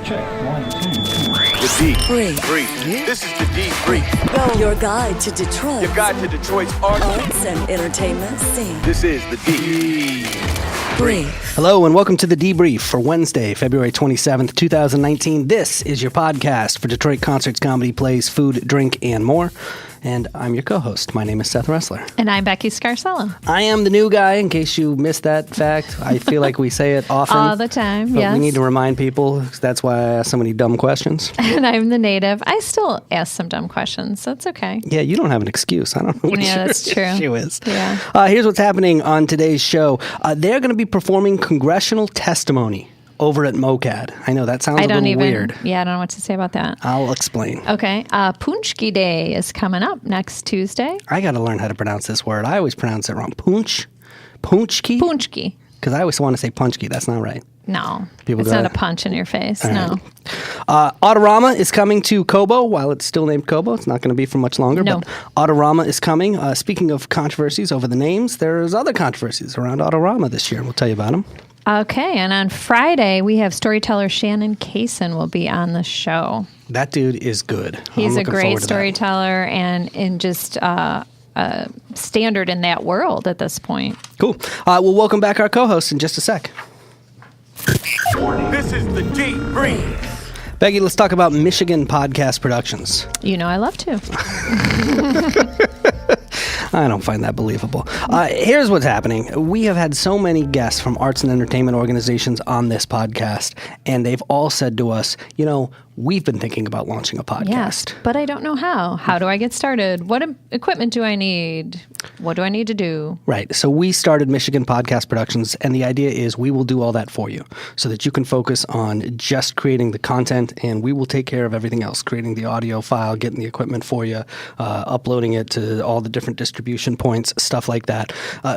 Check. 1, 2, 3. The Debrief. This is the Debrief. Your guide to Detroit. Your guide to Detroit's arts and entertainment scene. This is the Debrief. Hello and welcome to the Debrief for Wednesday, February 27th, 2019. This is your podcast for Detroit concerts, comedy, plays, food, drink, and more. And I'm your co-host. My name is Seth Ressler. And I'm Becky Scarcella. I am the new guy, in case you missed that fact. I feel like we say it often. All the time, but yes. we need to remind people, 'cause that's why I ask so many dumb questions. And I'm the native. I still ask some dumb questions. That's okay. Yeah, you don't have an excuse. I don't know what that's true. issue is. Yeah. Here's what's happening on today's show. They're going to be performing congressional testimony over at MOCAD. I know, that sounds a little weird. Yeah, I don't know what to say about that. I'll explain. Okay. Paczki Day is coming up next Tuesday. I got to learn how to pronounce this word. I always pronounce it wrong. Paczki? Paczki. Because I always want to say punchki. That's not right. No. People it's go, not a punch in your face. No. Autorama is coming to Kobo. While it's still named Kobo, it's not going to be for much longer. No. But Autorama is coming. Speaking of controversies over the names, there's other controversies around Autorama this year. We'll tell you about them. Okay, and on Friday, we have storyteller Shannon Kaysen will be on the show. That dude is good. He's a great storyteller and just standard in that world at this point. Cool. We'll welcome back our co-host in just a sec. This is the Debrief. Becky, let's talk about Michigan Podcast Productions. You know I love to. I don't find that believable. Here's what's happening. We have had so many guests from arts and entertainment organizations on this podcast, and they've all said to us, you know, we've been thinking about launching a podcast. Yes, but I don't know how. How do I get started? What equipment do I need? What do I need to do? Right. So we started Michigan Podcast Productions, and the idea is we will do all that for you so that you can focus on just creating the content, and we will take care of everything else, creating the audio file, getting the equipment for you, uploading it to all the different distribution points, stuff like that.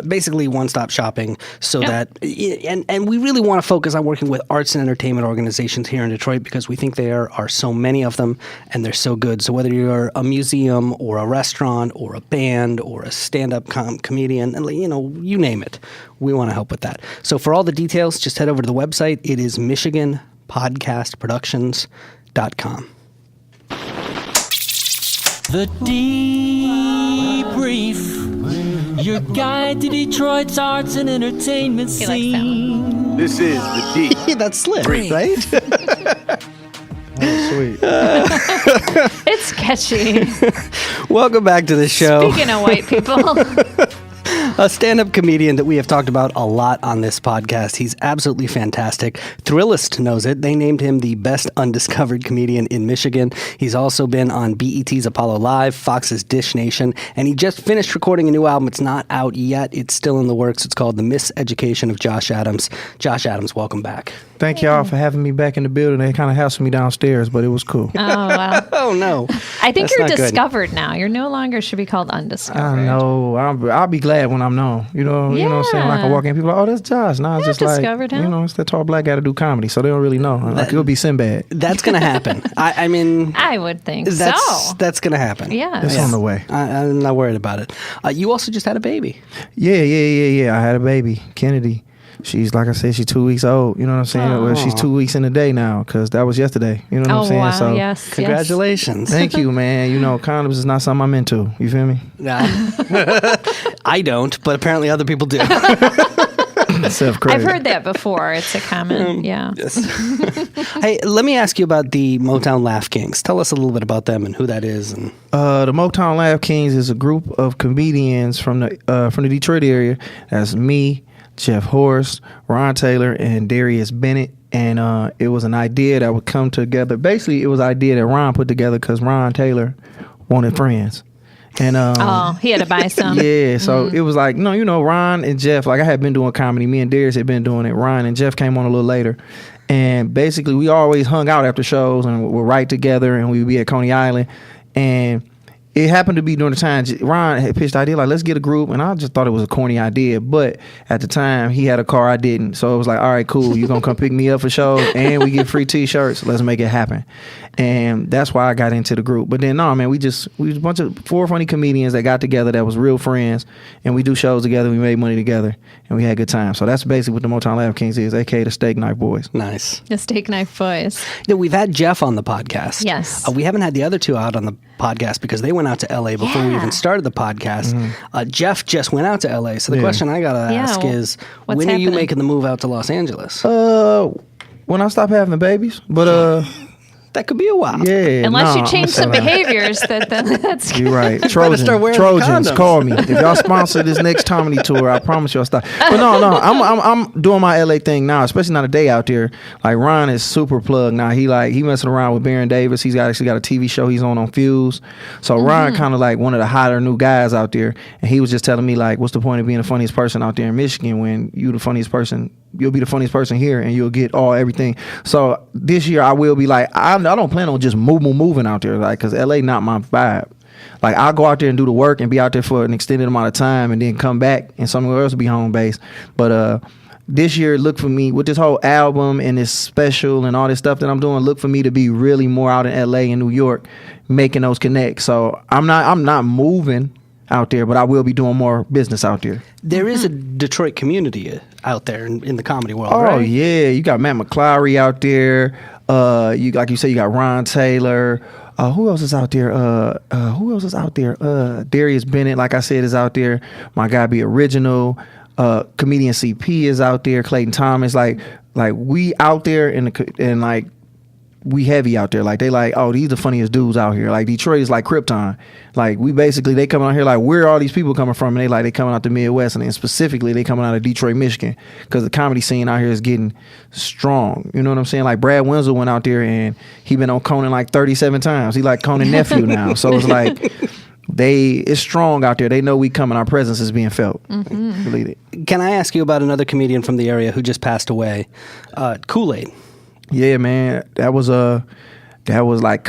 Basically one-stop shopping so that, and we really want to focus on working with arts and entertainment organizations here in Detroit because we think there are so many of them and they're so good. So whether you're a museum or a restaurant or a band or a stand-up comedian, and you name it, we want to help with that. So for all the details, just head over to the website. It is michiganpodcastproductions.com. The Debrief. Your guide to Detroit's arts and entertainment scene. This is the Debrief. That's slick, right? Oh, sweet. It's catchy. Welcome back to the show. Speaking of white people. A stand-up comedian that we have talked about a lot on this podcast. He's absolutely fantastic. Thrillist knows it. They named him the best undiscovered comedian in Michigan. He's also been on BET's Apollo Live, Fox's Dish Nation, and he just finished recording a new album. It's not out yet. It's still in the works. It's called The Miseducation of Josh Adams. Josh Adams, welcome back. Thank y'all for having me back in the building. They kind of housed me downstairs, but it was cool. Oh, wow. Oh, no. I think That's you're not discovered now. You're no longer should be called undiscovered. I know. I'll be glad when I'm known. You know what I'm saying? Like I walk in, people are like, oh, that's Josh. No, it's just like, him. it's that tall black guy to do comedy, so they don't really know. Like, it'll be Sinbad. That's going to happen. I mean... I would think that's so. That's going to happen. Yeah. It's on the way. I'm not worried about it. You also just had a baby. Yeah. I had a baby, Kennedy. She's, like I said, she's 2 weeks old. You know what I'm saying? Well, she's 2 weeks in a day now because that was yesterday. You know what I'm saying? Wow. So Yes. Congratulations. Thank you, man. Condoms is not something I'm into. You feel me? I don't, but apparently other people do. I've heard that before. It's a common, Yes. Hey, let me ask you about the Motown Laugh Kings. Tell us a little bit about them and who that is. And the Motown Laugh Kings is a group of comedians from the Detroit area. That's me, Jeff Horst, Ron Taylor, and Darius Bennett. And it was an idea that would come together. Basically, it was an idea that Ron put together because Ron Taylor wanted friends. And he had to buy some. Yeah, so it was like, Ron and Jeff, like I had been doing comedy. Me and Darius had been doing it. Ron and Jeff came on a little later. And basically, we always hung out after shows and would write together, and we'd be at Coney Island. And it happened to be during the time Ron had pitched the idea, like, let's get a group, and I just thought it was a corny idea, but at the time he had a car, I didn't, so it was like, all right, cool, you gonna come pick me up for shows, and we get free t-shirts, let's make it happen. And that's why I got into the group. But then, no, man, we was a bunch of 4 funny comedians that got together that was real friends, and we do shows together, we made money together, and we had a good time. So that's basically what the Motown Laugh Kings is, aka the Steak Knife Boys. Nice. The Steak Knife Boys. Yeah, we've had Jeff on the podcast. Yes. We haven't had the other two out on the podcast because they went out to LA before we even started the podcast. Jeff just went out to LA. So the question I got to ask is, what's when are you happening? making the move out to Los Angeles? When I stop having babies, but That could be a while. yeah. Unless nah, you change I'ma some say that. behaviors, that's You're right. better start wearing Trojans, condoms. call me. If y'all sponsor this next comedy tour, I promise you I'll stop. But no, I'm doing my LA thing now, especially now the day out there. Like Ron is super plugged now. He messing around with Baron Davis. He's actually got a TV show he's on Fuse. So Ron kind of like one of the hotter new guys out there. And he was just telling me like, what's the point of being the funniest person out there in Michigan when you'll be the funniest person here and you'll get everything. So this year I will be like, I don't plan on just moving out there, like, because LA not my vibe. Like, I'll go out there and do the work and be out there for an extended amount of time and then come back and somewhere else will be home base. But this year, look for me with this whole album and this special and all this stuff that I'm doing, look for me to be really more out in LA and New York making those connects. So I'm not moving out there, but I will be doing more business out there. There is a Detroit community out there in the comedy world, Oh, right? yeah. You got Matt McClary out there. You like you say, you got Ron Taylor. Who else is out there? Darius Bennett, like I said, is out there. My guy Be Original. Comedian CP is out there. Clayton Thomas. Like we out there and like we heavy out there. Like they like, oh, these the funniest dudes out here. Like Detroit is like Krypton. Like they coming out here like, where are all these people coming from? And they coming out the Midwest, and then specifically they coming out of Detroit, Michigan, because the comedy scene out here is getting strong. You know what I'm saying? Like Brad Wenzel went out there and he been on Conan like 37 times. He like Conan nephew now. So it's like it's strong out there. They know we coming. Our presence is being felt. Believe it. Can I ask you about another comedian from the area who just passed away? Kool-Aid. Yeah, man, that was like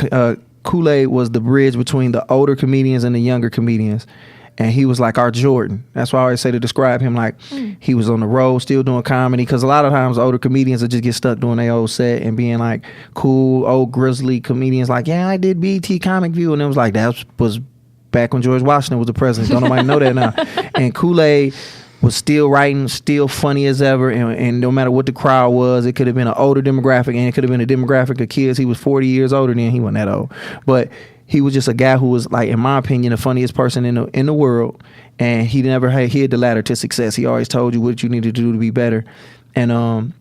Kool-Aid was the bridge between the older comedians and the younger comedians, and he was like our Jordan. That's why I always say to describe him, like he was on the road still doing comedy, because a lot of times older comedians will just get stuck doing their old set and being like cool old grizzly comedians, like, yeah, I did BET Comic View, and it was like that was back when George Washington was the president. Don't nobody know that now. And Kool-Aid was still writing, still funny as ever, and no matter what the crowd was, it could have been an older demographic, and it could have been a demographic of kids. He was 40 years older than he wasn't that old, but he was just a guy who was, like, in my opinion, the funniest person in the world, and he never hid the ladder to success. He always told you what you needed to do to be better, and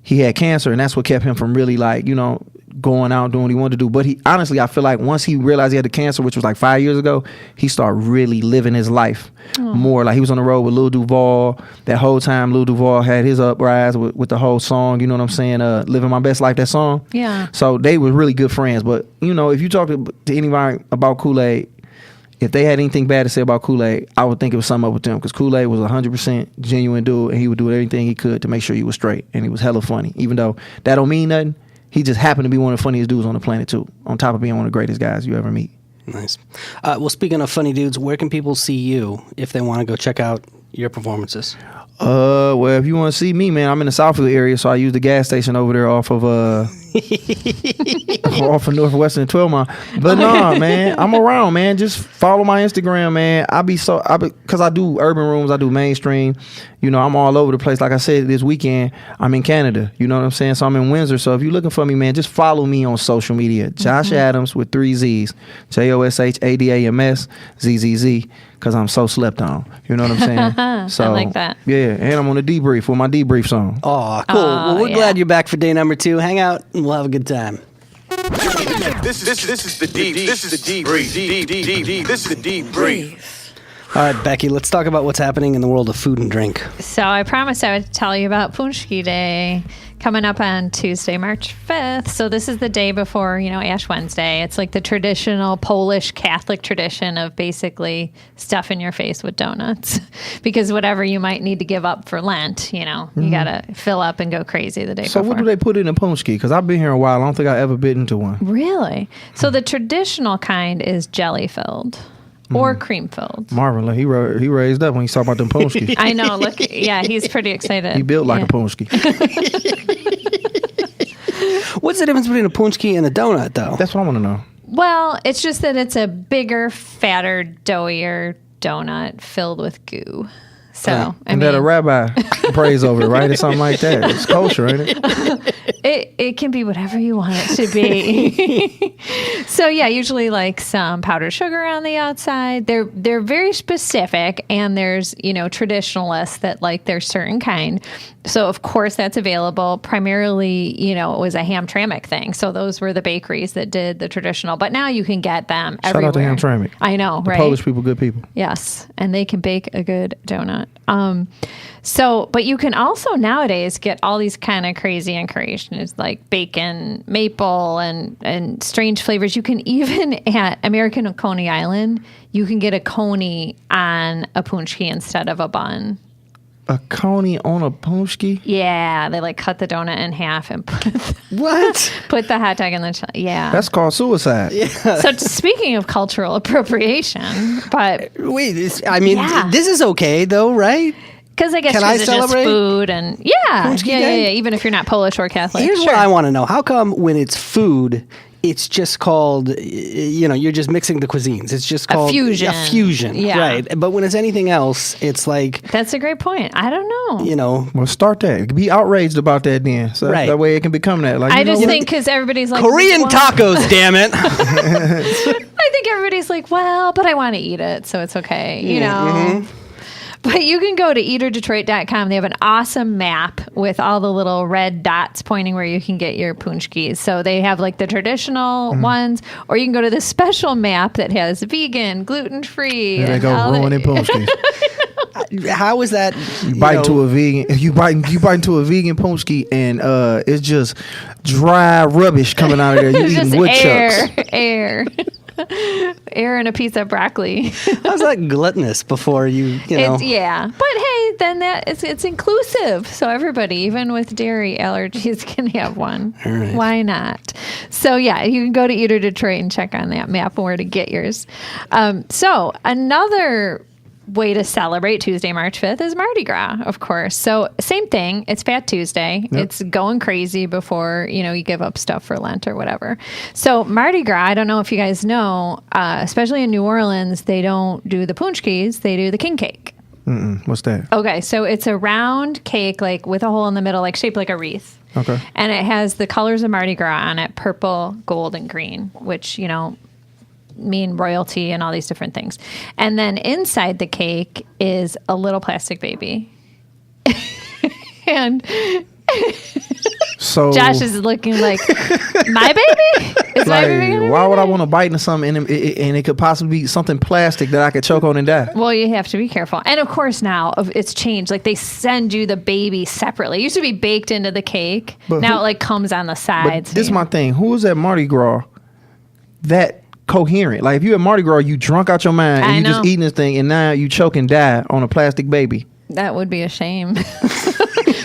he had cancer, and that's what kept him from really, like, you know, going out doing what he wanted to do. But he honestly, I feel like once he realized he had the cancer, which was like 5 years ago, he started really living his life more. Like he was on the road with Lil Duval. That whole time Lil Duval had his uprise with the whole song, you know what I'm saying, Living My Best Life, that song. Yeah. So they were really good friends. But you know, if you talk to anybody about Kool-Aid, if they had anything bad to say about Kool-Aid, I would think it was something up with them, because Kool-Aid was 100% genuine dude, and he would do everything he could to make sure you was straight, and he was hella funny. Even though that don't mean nothing, he just happened to be one of the funniest dudes on the planet too, on top of being one of the greatest guys you ever meet. Nice. Well, speaking of funny dudes, where can people see you if they want to go check out your performances? Well, if you want to see me, man, I'm in the Southfield area, so I use the gas station over there off of off of Northwestern 12 Mile. But no, man, I'm around, man. Just follow my Instagram, man. Because I do urban rooms, I do mainstream. You know, I'm all over the place. Like I said, this weekend, I'm in Canada. You know what I'm saying? So I'm in Windsor. So if you're looking for me, man, just follow me on social media. Josh Adams with 3 Z's. JOSHADAMS ZZZ. Because I'm so slept on. You know what I'm saying? So, I like that. Yeah, and I'm on the debrief with my debrief song. Oh, cool. Well, we're glad you're back for day number 2. Hang out and we'll have a good time. This is the deep. This is the deep brief. This is the deep brief. All right, Becky, let's talk about what's happening in the world of food and drink. So I promised I would tell you about Paczki Day coming up on Tuesday, March 5th. So this is the day before, Ash Wednesday. It's like the traditional Polish Catholic tradition of basically stuffing your face with donuts because whatever you might need to give up for Lent, you got to fill up and go crazy the day before. So what do they put in a Paczki? Because I've been here a while. I don't think I ever bit into one. Really? So the traditional kind is jelly filled. or cream filled. Marvin, look, he raised up when he saw about them Paczki. I know. Look, yeah, he's pretty excited. He built like a Paczki. What's the difference between a Paczki and a donut, though? That's what I want to know. Well, it's just that it's a bigger, fatter, doughier donut filled with goo. So, And that a rabbi prays over it, right? Or something like that. It's kosher, ain't it? it can be whatever you want it to be. So yeah, usually like some powdered sugar on the outside. They're very specific, and there's, traditionalists that like their certain kind. So of course that's available. Primarily, it was a Hamtramck thing. So those were the bakeries that did the traditional. But now you can get them everywhere. Shout out to Hamtramck. I know, right? Polish people, good people. Yes, and they can bake a good donut. But you can also nowadays get all these kind of crazy incarnations like bacon, maple, and strange flavors. You can even at American Coney Island, you can get a coney on a Paczki instead of a bun. A coney on a Paczki? Yeah, they like cut the donut in half and What? the hot dog in the yeah. That's called suicide. Yeah. So speaking of cultural appropriation, but Wait, Yeah. this is okay, though, right? because I guess Can I it's just celebrate? food and Paczki Day? even if you're not Polish or Catholic. Here's sure. what I want to know. How come when it's food, it's just called, you're just mixing the cuisines. It's just called fusion. A fusion, Yeah. right? But when it's anything else, it's like, That's a great point. I don't know. Well, start that. Be outraged about that then. So Right. that way it can become that. Like, I you know just what? think because everybody's like Korean well, tacos, damn it. I think everybody's like, well, but I want to eat it, so it's okay, you know. But you can go to eaterdetroit.com. They have an awesome map with all the little red dots pointing where you can get your Paczkis. So they have like the traditional ones, or you can go to the special map that has vegan, gluten-free. There they go, ruining Paczki. How is that? You bite into a vegan. You bite into a vegan Paczki, and it's just dry rubbish coming out of there. You It's eating just woodchucks. air. Air and a piece of broccoli. How's that gluttonous before you know? But hey, then it's inclusive. So everybody, even with dairy allergies, can have one. All right. Why not? So yeah, you can go to Eater Detroit and check on that map where to get yours. So another way to celebrate Tuesday, March 5th is Mardi Gras, of course. So same thing. It's Fat Tuesday. Yep. It's going crazy before, you give up stuff for Lent or whatever. So Mardi Gras, I don't know if you guys know, especially in New Orleans, they don't do the Paczkis. They do the king cake. What's that? Okay. So it's a round cake, like with a hole in the middle, like shaped like a wreath. Okay. And it has the colors of Mardi Gras on it, purple, gold, and green, which, mean royalty and all these different things. And then inside the cake is a little plastic baby. And So Josh is looking like, my baby? Is my baby gonna why be would I there? want to bite into something and it could possibly be something plastic that I could choke on and die? Well, you have to be careful. And of course now it's changed. Like they send you the baby separately. It used to be baked into the cake. But Now it like comes on the But sides. this is my thing. Who is at Mardi Gras that coherent? Like if you at Mardi Gras, you drunk out your mind and I you just know. eating this thing and now you choke and die on a plastic baby. That would be a shame.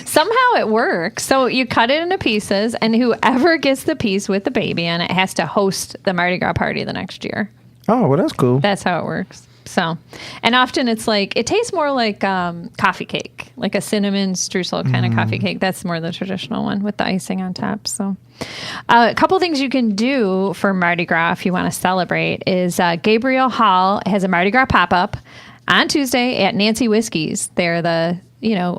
Somehow it works. So you cut it into pieces, and whoever gets the piece with the baby in it has to host the Mardi Gras party the next year. Oh, well, that's cool. That's how it works. So, and often it's like, it tastes more like coffee cake, like a cinnamon streusel kind of coffee cake. That's more the traditional one with the icing on top. So a couple things you can do for Mardi Gras if you want to celebrate is Gabriel Hall has a Mardi Gras pop-up on Tuesday at Nancy Whiskey's. They're the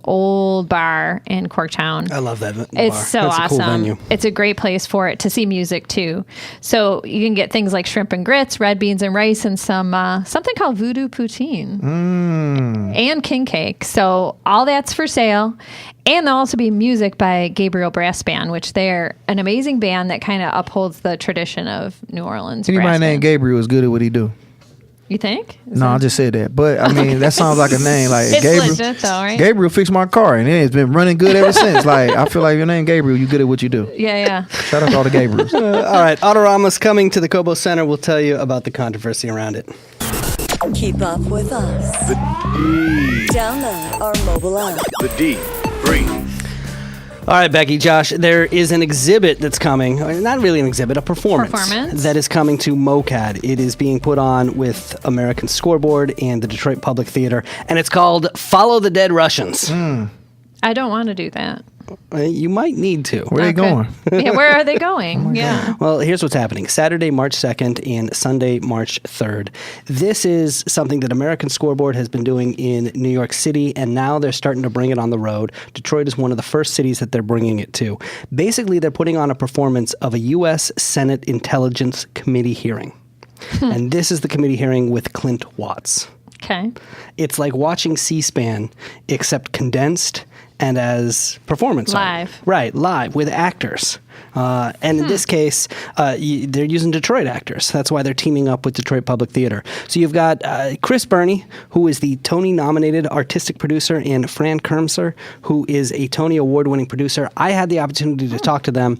old bar in Corktown. I love that bar. It's so That's awesome. A cool venue. It's a great place for it to see music too. So you can get things like shrimp and grits, red beans and rice, and some something called voodoo poutine and king cake. So all that's for sale. And there'll also be music by Gabriel Brass Band, which they're an amazing band that kind of upholds the tradition of New Orleans. Anybody brass named band. Gabriel is good at what he do. You think? No, I just said that. But I mean, that sounds like a name. Like It's Gabriel. legit though, right? Gabriel fixed my car and it's been running good ever since. Like I feel like your name Gabriel, you good at what you do. Yeah. Shout out to all the Gabriels. All right, Autorama's coming to the Kobo Center. We'll tell you about the controversy around it. Keep up with us. Download our mobile app. The deep breathe. All right, Becky, Josh, there is an exhibit that's coming. Not really an exhibit, a performance. That is coming to MOCAD. It is being put on with American Scoreboard and the Detroit Public Theater, and it's called Follow the Dead Russians. I don't want to do that. You might need to. Where are they going? Yeah, where are they going? Yeah. Well, here's what's happening. Saturday, March 2nd and Sunday, March 3rd. This is something that American Scoreboard has been doing in New York City, and now they're starting to bring it on the road. Detroit is one of the first cities that they're bringing it to. Basically, they're putting on a performance of a U.S. Senate Intelligence Committee hearing. And this is the committee hearing with Clint Watts. Okay. It's like watching C-SPAN, except condensed and as performance art. Right, live with actors. And in this case, they're using Detroit actors. That's why they're teaming up with Detroit Public Theater. So you've got Chris Burney, who is the Tony-nominated artistic producer, and Fran Kermser, who is a Tony Award-winning producer. I had the opportunity to talk to them.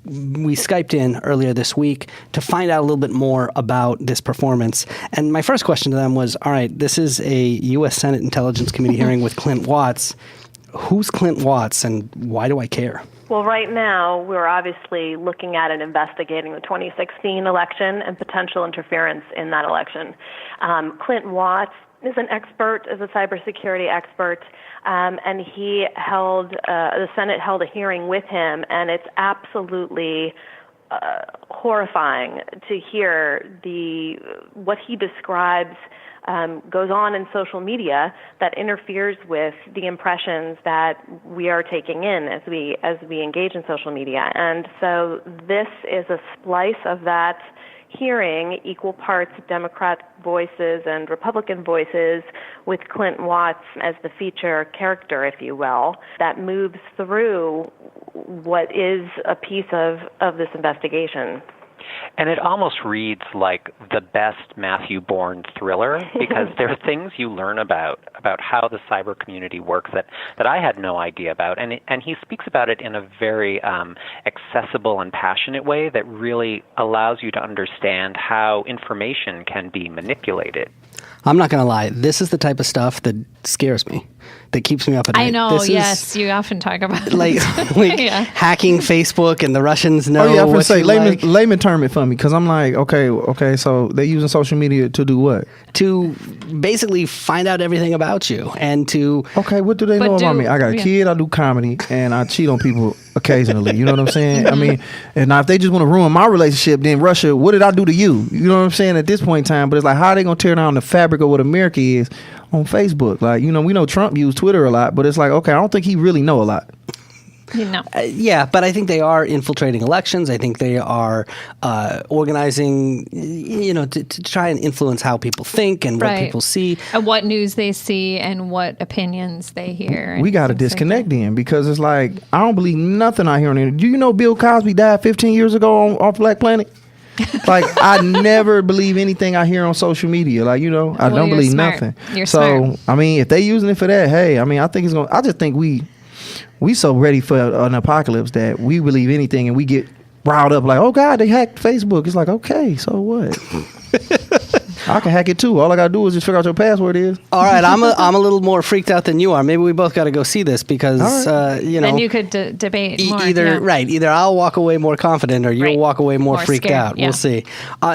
We Skyped in earlier this week to find out a little bit more about this performance. And my first question to them was, all right, this is a U.S. Senate Intelligence Committee hearing with Clint Watts. Who's Clint Watts, and why do I care? Well, right now, we're obviously looking at and investigating the 2016 election and potential interference in that election. Clint Watts is an expert, is a cybersecurity expert, and he held, the Senate held a hearing with him, and it's absolutely horrifying to hear what he describes goes on in social media that interferes with the impressions that we are taking in as we engage in social media. And so this is a splice of that hearing, equal parts Democrat voices and Republican voices, with Clint Watts as the feature character, if you will, that moves through what is a piece of this investigation. And it almost reads like the best Matthew Bourne thriller, because there are things you learn about how the cyber community works that I had no idea about. And he speaks about it in a very accessible and passionate way that really allows you to understand how information can be manipulated. I'm not going to lie. This is the type of stuff that scares me, that keeps me up at night. I know, yes. You often talk about it. Like hacking Facebook and the Russians know I was what say, layman term it for me, because I'm like, okay, so they're using social media to do what? To basically find out everything about you and to... Okay, what do they know about me? I got a kid, I do comedy, and I cheat on people occasionally. You know what I'm saying? I mean, and now if they just want to ruin my relationship, then Russia, what did I do to you? You know what I'm saying at this point in time? But it's like, how are they going to tear down the fabric of what America is on Facebook? Like, we know Trump used Twitter a lot, but it's like, okay, I don't think he really know a lot. Yeah, but I think they are infiltrating elections. I think they are organizing, to try and influence how people think and what people see. And what news they see and what opinions they hear. We got to disconnect then, because it's like, I don't believe nothing I hear on it. Do you know Bill Cosby died 15 years ago off Black Planet? Like, I never believe anything I hear on social media. Like, I don't believe nothing. You're smart. I mean, if they using it for that, hey, I mean, I just think we so ready for an apocalypse that we believe anything and we get riled up like, oh God, they hacked Facebook. It's like, okay, so what? I can hack it too. All I gotta do is just figure out what your password is. All right, I'm a little more freaked out than you are. Maybe we both got to go see this because then you could debate more. Either I'll walk away more confident or you'll walk away more freaked scared, out. We'll see.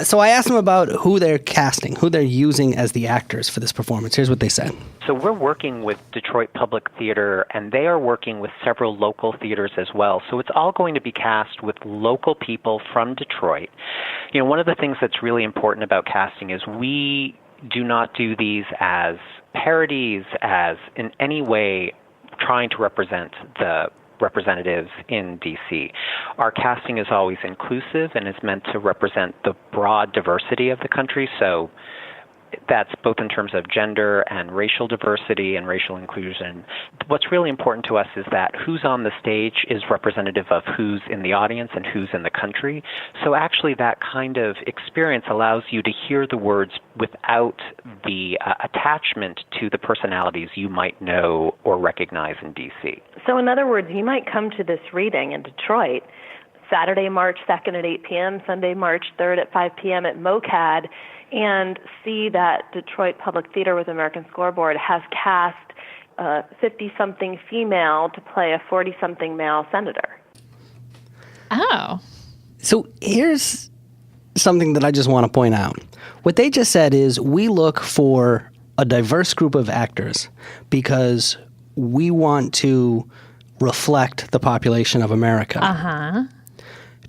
So I asked them about who they're casting, who they're using as the actors for this performance. Here's what they said. So we're working with Detroit Public Theater, and they are working with several local theaters as well. So it's all going to be cast with local people from Detroit. One of the things that's really important about casting is we do not do these as parodies, as in any way trying to represent the representatives in D.C. Our casting is always inclusive and is meant to represent the broad diversity of the country. So that's both in terms of gender and racial diversity and racial inclusion. What's really important to us is that who's on the stage is representative of who's in the audience and who's in the country. So actually that kind of experience allows you to hear the words without the attachment to the personalities you might know or recognize in D.C. So in other words, you might come to this reading in Detroit Saturday, March 2nd at 8 p.m., Sunday, March 3rd at 5 p.m. at MOCAD, and see that Detroit Public Theater with American Scoreboard has cast a 50-something female to play a 40-something male senator. Oh. So here's something that I just want to point out. What they just said is we look for a diverse group of actors because we want to reflect the population of America.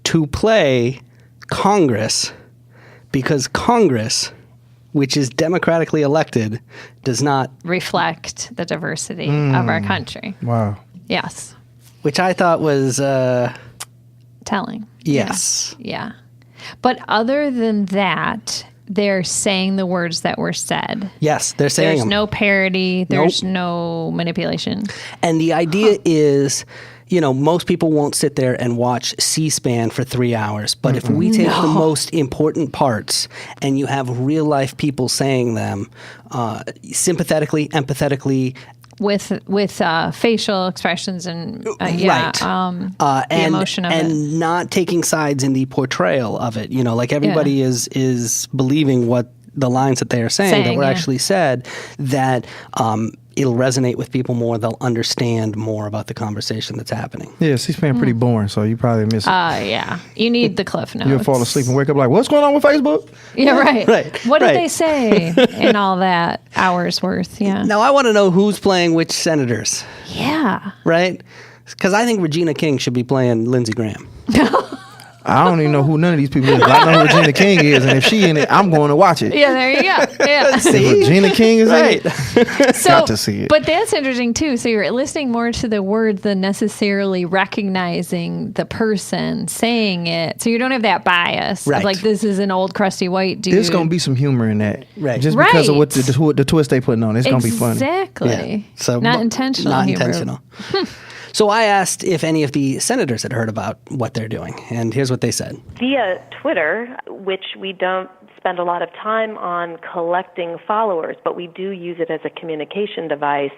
To play Congress because Congress, which is democratically elected, does not Reflect the diversity of our country. Wow. Yes. which I thought was telling. yes. Yeah. But other than that, they're saying the words that were said. Yes, they're saying There's them. no parody. There's no manipulation. And the idea is, you know, most people won't sit there and watch C-SPAN for 3 hours. But if we take the most important parts and you have real life people saying them sympathetically, empathetically, With facial expressions and the emotion of it. And not taking sides in the portrayal of it. You know, like everybody is believing what the lines that they are saying that were actually said, that it'll resonate with people more. They'll understand more about the conversation that's happening. Yeah, C-SPAN pretty boring, so you probably miss it. Yeah. You need the cliff notes. You'll fall asleep and wake up like, what's going on with Facebook? Yeah, right. Right, What did right. they say in all that hours worth? Yeah. Now, I want to know who's playing which senators, Yeah. right? Because I think Regina King should be playing Lindsey Graham. I don't even know who none of these people is, but I know who Regina King is, and if she in it, I'm going to watch it. Yeah, there you go. Yeah. If Regina King is Right. in it, So, got to see it. But that's interesting too. So you're listening more to the words than necessarily recognizing the person saying it. So you don't have that bias. Right. Of like, this is an old crusty white dude. There's going to be some humor in that. Right. Just because of what Right. the twist they putting on. It's going to be funny. Exactly. Yeah. So not intentional. Not humor. intentional. So I asked if any of the senators had heard about what they're doing, and here's what they said. Via Twitter, which we don't spend a lot of time on collecting followers, but we do use it as a communication device,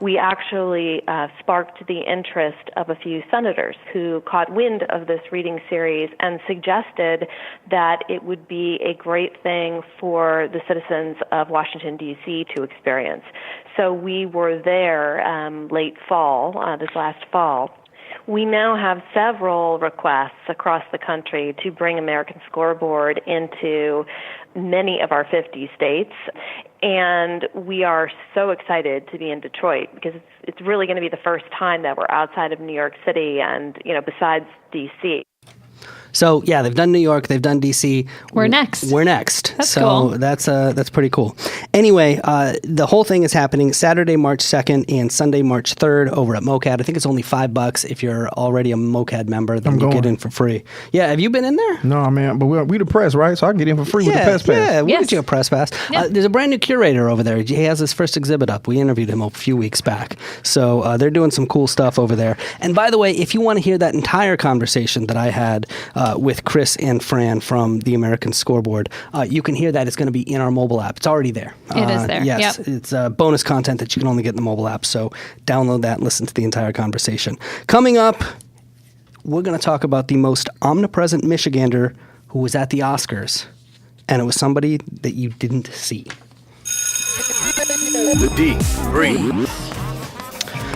we actually sparked the interest of a few senators who caught wind of this reading series and suggested that it would be a great thing for the citizens of Washington, D.C. to experience. So we were there late fall, this last fall. We now have several requests across the country to bring American Scoreboard into many of our 50 states, and we are so excited to be in Detroit because it's really going to be the first time that we're outside of New York City and, you know, besides D.C. So yeah, they've done New York, they've done DC. We're next. We're next. That's so cool. that's pretty cool. Anyway, the whole thing is happening Saturday, March 2nd and Sunday, March 3rd over at MOCAD. I think it's only $5 if you're already a MOCAD member. Then you get in for free. Yeah, have you been in there? No, man, but we the press, right? So I can get in for free with the press pass. Yeah, we'll Yes. get you a press pass. Yeah. There's a brand new curator over there. He has his first exhibit up. We interviewed him a few weeks back. So they're doing some cool stuff over there. And by the way, if you want to hear that entire conversation that I had with Chris and Fran from the American Scoreboard, you can hear that. It's going to be in our mobile app. It's already there. It is there. Yes, Yep. it's bonus content that you can only get in the mobile app. So download that and listen to the entire conversation. Coming up, we're going to talk about the most omnipresent Michigander who was at the Oscars, and it was somebody that you didn't see. The deep breathe.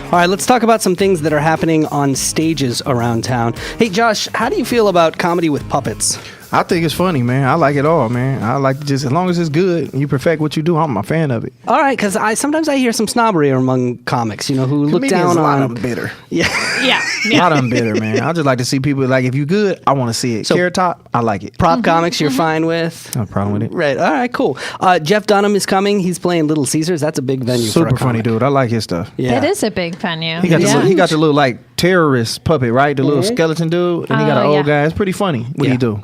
All right, let's talk about some things that are happening on stages around town. Hey, Josh, how do you feel about comedy with puppets? I think it's funny, man. I like it all, man. I like just as long as it's good and you perfect what you do, I'm a fan of it. All right, because sometimes I hear some snobbery among comics, you know, who look Comedians, down a lot on of them bitter. Yeah. Yeah. A lot of them bitter, man. I just like to see people like, if you good, I want to see it. So- Carrot Top, I like it. Prop comics you're fine with? No problem with it. Right. All right, cool. Jeff Dunham is coming. He's playing Little Caesars. That's a big venue for Super a funny comic. dude. I like his stuff. Yeah. That is a big venue. He got, yeah. he got the little like terrorist puppet, right? The little skeleton dude, and he got an Oh, old yeah. guy. It's pretty funny what he do.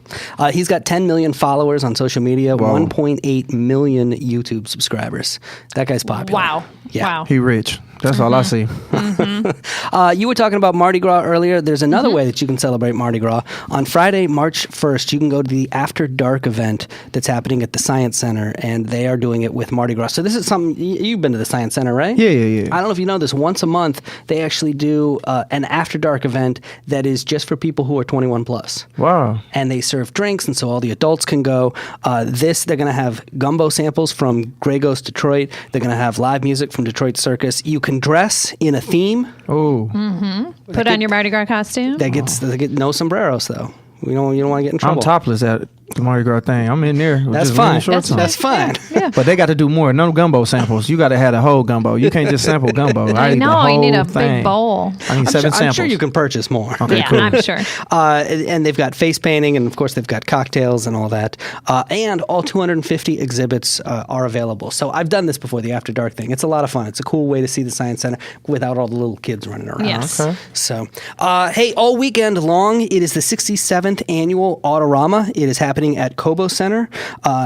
He's got 10 million followers on social media, Whoa. 1.8 million YouTube subscribers. That guy's popular. Wow. Yeah. Wow. He rich. That's all I see. You were talking about Mardi Gras earlier. There's another way that you can celebrate Mardi Gras. On Friday, March 1st, you can go to the After Dark event that's happening at the Science Center, and they are doing it with Mardi Gras. So this is something, you've been to the Science Center, right? Yeah. I don't know if you know this. Once a month, they actually do an After Dark event that is just for people who are 21 plus. Wow. And they serve drinks, and so all the adults can go. They're going to have gumbo samples from Grey Ghost Detroit. They're going to have live music from Detroit Circus. You can can dress in a theme. Oh, Put on your Mardi Gras costume. They get no sombreros though. You don't want to get in trouble. I'm topless at the Mardi Gras thing. I'm in there. With That's just fine. running shorts on. That's fine. Yeah. But they got to do more. No gumbo samples. You got to have the whole gumbo. You can't just sample gumbo. I need the know. You need a whole thing. big bowl. I need 7 I'm samples. sure you can purchase more. Okay, Yeah, cool. I'm sure. And they've got face painting, and of course they've got cocktails and all that. And all 250 exhibits are available. So I've done this before, the After Dark thing. It's a lot of fun. It's a cool way to see the Science Center without all the little kids running around. Yes. Okay. So, hey, all weekend long, it is the 67th annual Autorama. It is happening at Cobo Center.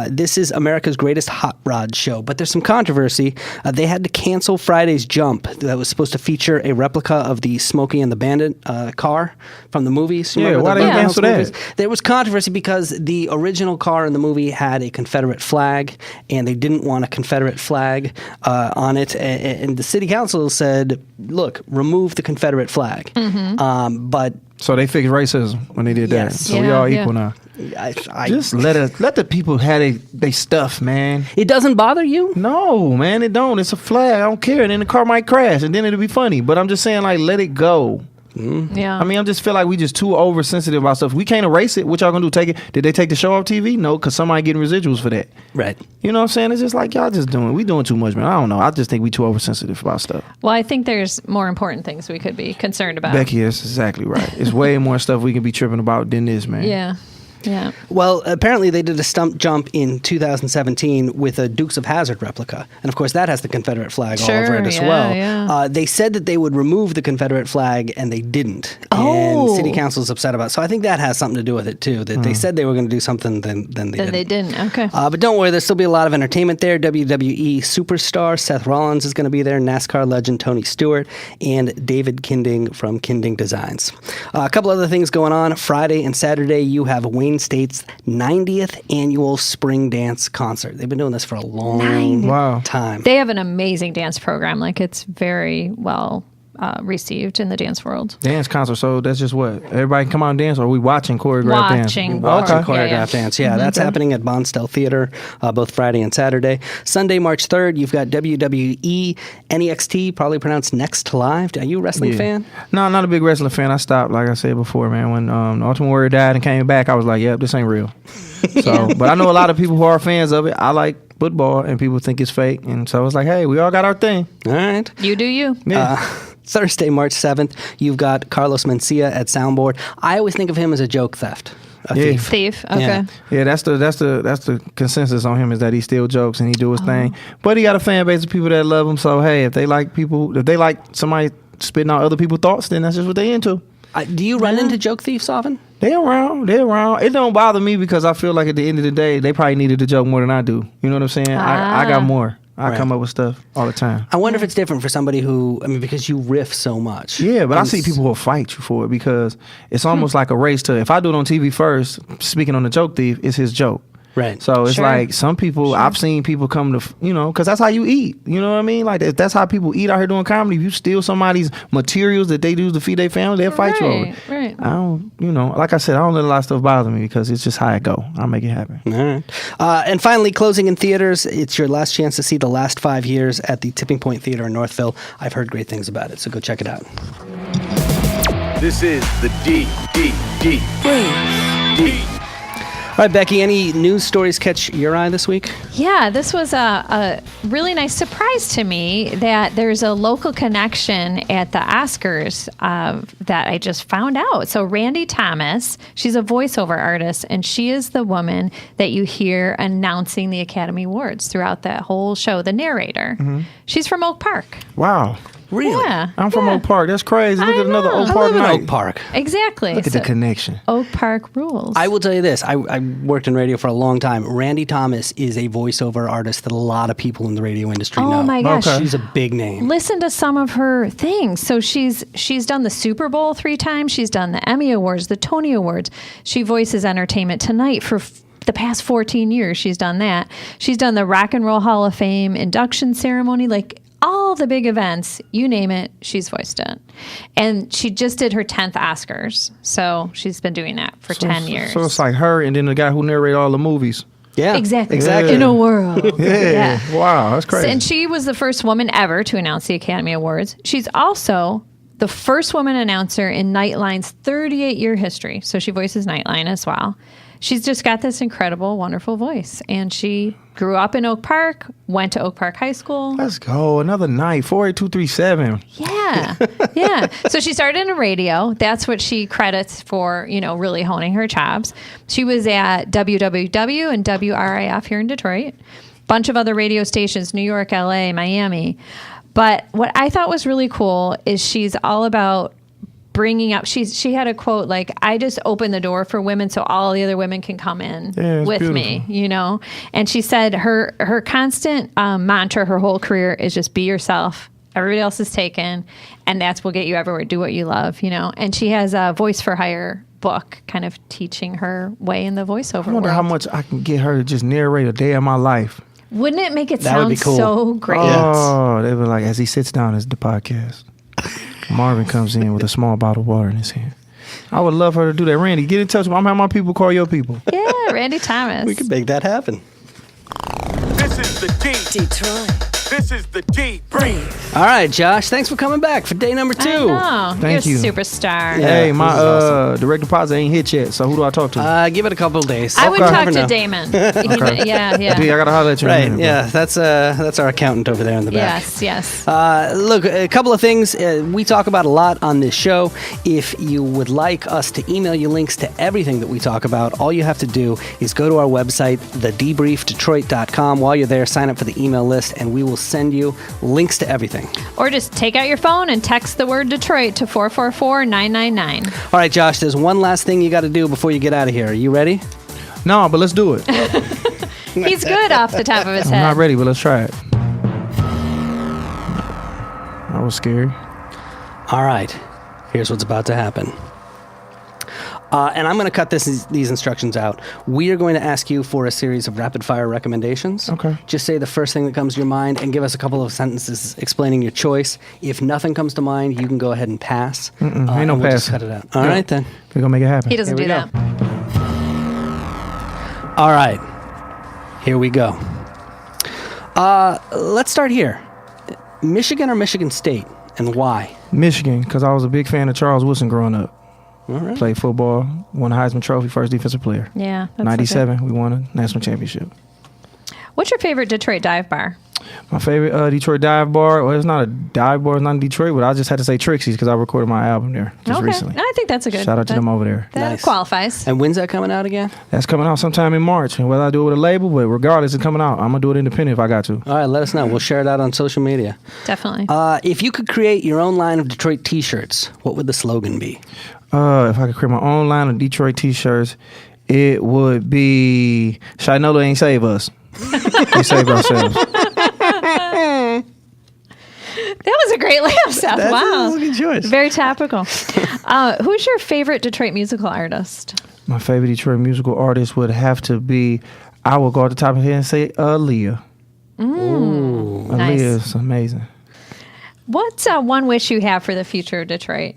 This is America's greatest hot rod show, but there's some controversy. They had to cancel Friday's Jump that was supposed to feature a replica of the Smokey and the Bandit car from the movies. Yeah, Remember why the did they Burt cancel Reynolds that? movies? There was controversy because the original car in the movie had a Confederate flag, and they didn't want a Confederate flag on it. And the city council said, look, remove the Confederate flag. But So they fixed racism when they did that. Yes. So we Yeah, all yeah. equal now. I Just let the people have they stuff, man. it doesn't bother you? No, man, it don't. It's a flag. I don't care. And then the car might crash, and then it'll be funny. But I'm just saying, like, let it go. Yeah. I mean, I just feel like we just too oversensitive about stuff. We can't erase it. What y'all gonna do? Take it? Did they take the show off TV? No, because somebody getting residuals for that. Right. You know what I'm saying? It's just like y'all just we doing too much, man. I don't know. I just think we too oversensitive about stuff. Well, I think there's more important things we could be concerned about. Becky, that's exactly right. It's way more stuff we can be tripping about than this, man. Yeah. Yeah. Well, apparently they did a stump jump in 2017 with a Dukes of Hazzard replica. And of course, that has the Confederate flag all over it as yeah, well. yeah. They said that they would remove the Confederate flag, and they didn't. Oh. And City Council is upset about it. So I think that has something to do with it, too, that they said they were going to do something, then they Then didn't. they didn't. Okay. But don't worry, there'll still be a lot of entertainment there. WWE superstar Seth Rollins is going to be there, NASCAR legend Tony Stewart, and David Kinding from Kinding Designs. A couple other things going on. Friday and Saturday, you have Wayne State's 90th annual Spring Dance Concert. They've been doing this for a long Wow. time. They have an amazing dance program. Like, it's very well received in the dance world. Dance concert. So that's just what everybody can come out and dance, or are we watching choreographed dance? Watching. Watching Okay. choreographed dance. Yeah, that's happening at Bonstel Theater both Friday and Saturday. Sunday, March 3rd, you've got WWE NEXT, probably pronounced Next Live. Are you a wrestling fan? No, I'm not a big wrestling fan. I stopped, like I said before, man. When the Ultimate Warrior died and came back, I was like, yep, this ain't real. So, but I know a lot of people who are fans of it. I like football, and people think it's fake. And so it's like, hey, we all got our thing. All right. You do you. Yeah. Thursday, March 7th, you've got Carlos Mencia at Soundboard. I always think of him as a joke theft. A Yeah. thief. Thief. Okay. Yeah. Yeah, that's the consensus on him, is that he still jokes and he do his thing. But he got a fan base of people that love him. So hey, if they like somebody spitting out other people's thoughts, then that's just what they into. Do you run into joke thieves often? They're around. It don't bother me because I feel like at the end of the day, they probably needed the joke more than I do. You know what I'm saying? I got more. I come up with stuff all the time. I wonder if it's different for somebody who, because you riff so much. Yeah, but I see people who will fight you for it because it's almost like a race to, if I do it on TV first, speaking on the joke thief, it's his joke. Right. So it's Sure. like some people, I've seen people come to, because that's how you eat. You know what I mean? Like if that's how people eat out here doing comedy. If you steal somebody's materials that they do to feed their family, they'll fight you over it. Right. I don't, like I said, I don't let a lot of stuff bother me because it's just how it go. I'll make it happen. All right. And finally, closing in theaters, it's your last chance to see The Last 5 Years at the Tipping Point Theater in Northville. I've heard great things about it, so go check it out. This is the D. All right, Becky, any news stories catch your eye this week? Yeah, this was a really nice surprise to me that there's a local connection at the Oscars that I just found out. So Randy Thomas, she's a voiceover artist, and she is the woman that you hear announcing the Academy Awards throughout that whole show, the narrator. She's from Oak Park. Wow. Really? Yeah. I'm from yeah. Oak Park. That's crazy. Look I at another know. Oak I Park live in night. Oak Park. Exactly. Look at the connection. Oak Park rules. I will tell you this. I worked in radio for a long time. Randy Thomas is a voiceover artist that a lot of people in the radio industry know. Oh my gosh. Okay. She's a big name. Listen to some of her things. So she's done the Super Bowl 3 times. She's done the Emmy Awards, the Tony Awards. She voices Entertainment Tonight for the past 14 years. She's done that. She's done the Rock and Roll Hall of Fame induction ceremony, like all the big events, you name it, she's voiced it. And she just did her 10th Oscars. So she's been doing that for 10 years. So it's like her and then the guy who narrated all the movies. Yeah, Exactly. exactly. In a world. Yeah. Wow, that's crazy. And she was the first woman ever to announce the Academy Awards. She's also the first woman announcer in Nightline's 38-year history. So she voices Nightline as well. She's just got this incredible, wonderful voice. And she grew up in Oak Park, went to Oak Park High School. Let's go. Another night. 48237. Yeah. Yeah. So she started in radio. That's what she credits for, really honing her chops. She was at WWW and WRIF here in Detroit. Bunch of other radio stations, New York, LA, Miami. But what I thought was really cool is she's all about bringing up, she had a quote like, I just open the door for women so all the other women can come in with me, And she said her constant mantra her whole career is just be yourself. Everybody else is taken, and that's what get you everywhere. Do what you love, And she has a Voice for Hire book kind of teaching her way in the voiceover I wonder world. how much I can get her to just narrate a day of my life. Wouldn't it make it That would be sound cool. so great? Oh, they were like, as he sits down as the podcast, Marvin comes in with a small bottle of water in his hand. I would love her to do that. Randy, get in touch with me. I'm having my people call your people. Yeah, Randy Thomas. We could make that happen. This is the D. Detroit. This is the debrief. All right, Josh. Thanks for coming back for day number 2. I know. Thank You're you. a superstar. Yeah. Hey, my this is awesome. direct deposit ain't hit yet, so who do I talk to? Give it a couple of days. I would Okay. talk Never to know. Damon. Yeah. Dude, I gotta holler at you. in a Right, minute, yeah, that's our accountant over there in the back. Yes. Look, a couple of things we talk about a lot on this show. If you would like us to email you links to everything that we talk about, all you have to do is go to our website, thedebriefdetroit.com. While you're there, sign up for the email list, and we will send you links to everything. Or just take out your phone and text the word Detroit to 444-999. All right, Josh, there's one last thing you got to do before you get out of here. Are you ready? No, but let's do it. He's good off the top of his I'm head. not ready, but let's try it. That was scary. All right, here's what's about to happen. And I'm going to cut these instructions out. We are going to ask you for a series of rapid-fire recommendations. Okay. Just say the first thing that comes to your mind and give us a couple of sentences explaining your choice. If nothing comes to mind, you can go ahead and pass. Ain't no and we'll just passing. cut it out. All right, then. We're gonna make it happen. He doesn't Here do we that. All right. Here we go. Let's start here. Michigan or Michigan State, and why? Michigan, because I was a big fan of Charles Woodson growing up. All right. Played football, won the Heisman Trophy, first defensive player. Yeah. that's 97, we won a national championship. okay. What's your favorite Detroit dive bar? My favorite Detroit dive bar, well, it's not a dive bar, it's not in Detroit, but I just had to say Trixie's because I recorded my album there just recently. I think that's a good. Shout out to them over there. That Nice. qualifies. And when's that coming out again? That's coming out sometime in March, and whether I do it with a label, but regardless, it's coming out. I'm going to do it independent if I got to. All right, let us know. We'll share it out on social media. Definitely. If you could create your own line of Detroit t-shirts, what would the slogan be? If I could create my own line of Detroit t-shirts, it would be Shinola ain't save us. We save ourselves. That was a great laugh, Seth. Wow. That's a good choice. Very topical. Who's your favorite Detroit musical artist? My favorite Detroit musical artist would have to be, I will go at the top of my head and say Aaliyah. Ooh. Nice. Aaliyah is amazing. What's one wish you have for the future of Detroit?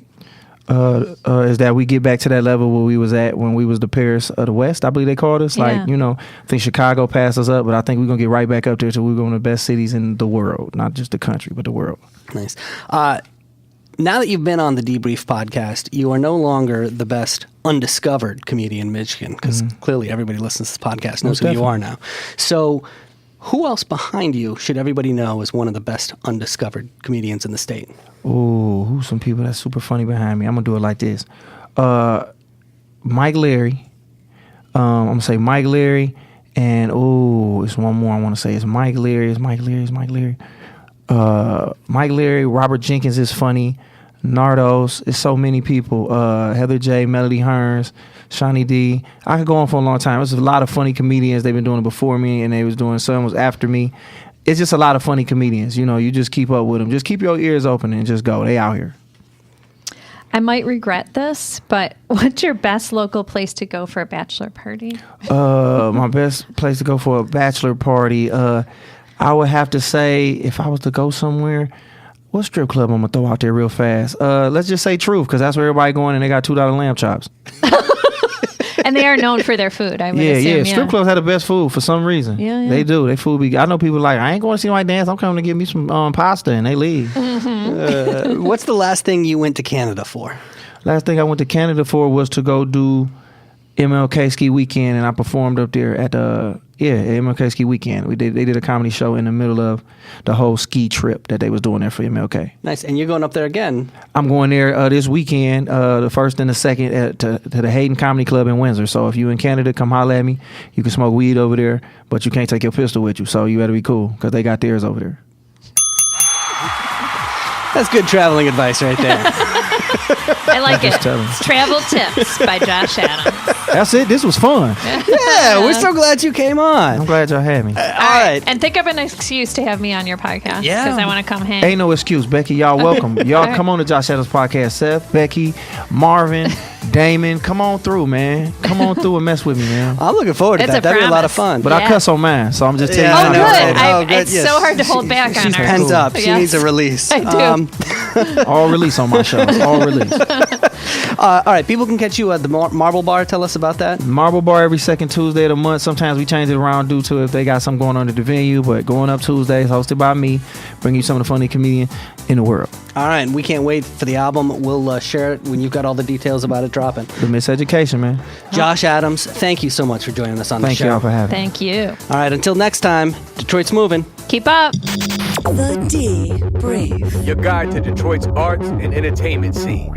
Is that we get back to that level where we was at when we was the Paris of the West, I believe they called us. Yeah. Like, I think Chicago passed us up, but I think we're going to get right back up there till we're one of the best cities in the world. Not just the country, but the world. Nice. Now that you've been on the Debrief podcast, you are no longer the best undiscovered comedian in Michigan, because clearly everybody listens to this podcast knows Most who you are definitely. now. So who else behind you should everybody know is one of the best undiscovered comedians in the state? Ooh, who's some people that's super funny behind me? I'm going to do it like this. Mike Leary. I'm going to say Mike Leary. And, it's one more I want to say. It's Mike Leary. Mike Leary. Robert Jenkins is funny. Nardos. It's so many people. Heather J, Melody Hearns, Shawnee D. I could go on for a long time. There's a lot of funny comedians. They've been doing it before me, and they was doing some was after me. It's just a lot of funny comedians. You just keep up with them. Just keep your ears open and just go. They out here. I might regret this, but what's your best local place to go for a bachelor party? My best place to go for a bachelor party, I would have to say, if I was to go somewhere, what strip club I'm going to throw out there real fast? Let's just say Truth, because that's where everybody going and they got $2 lamb chops. And they are known for their food, I would assume. Strip clubs have the best food for some reason. Yeah. They do. They food be. I know people like, I ain't going to see my dance. I'm coming to get me some pasta, and they leave. What's the last thing you went to Canada for? Last thing I went to Canada for was to go do MLK Ski Weekend, and I performed up there at MLK Ski Weekend. They did a comedy show in the middle of the whole ski trip that they was doing there for MLK. Nice. And you're going up there again. I'm going there this weekend, the first and the second to the Hayden Comedy Club in Windsor. So if you in Canada, come holler at me. You can smoke weed over there, but you can't take your pistol with you. So you better be cool because they got theirs over there. That's good traveling advice right there. I like it. Travel Tips by Josh Adams. That's it. This was fun. Yeah, we're so glad you came on. I'm glad y'all had me. All right. And think of an excuse to have me on your podcast. Yeah. Because I want to come hang. Ain't no excuse, Becky. Y'all welcome. Y'all come on to Josh Adams podcast. Seth, Becky, Marvin, Damon, come on through, man. Come on through and mess with me, man. I'm looking forward to It's that. a That'd be a lot of promise. fun. But I cuss on mine, so I'm just telling Oh, you. good. Oh, good. It's Yes. so hard to hold back on she's her. Pens up. She Yes. needs a release. I do. All release on my show. All release. All right. People can catch you at the Marble Bar. Tell us about that. Marble Bar every second Tuesday of the month. Sometimes we change it around due to if they got something going on at the venue. But Going Up Tuesdays, hosted by me, bring you some of the funny comedian in the world. All right. And we can't wait for the album. We'll share it when you've got all the details about it dropping. The Miseducation, man. Josh Adams, thank you so much for joining us on the Thank show. y'all for having me. Thank you. All right. Until next time, Detroit's moving. Keep up. The D Brief. Your guide to Detroit's arts and entertainment scene.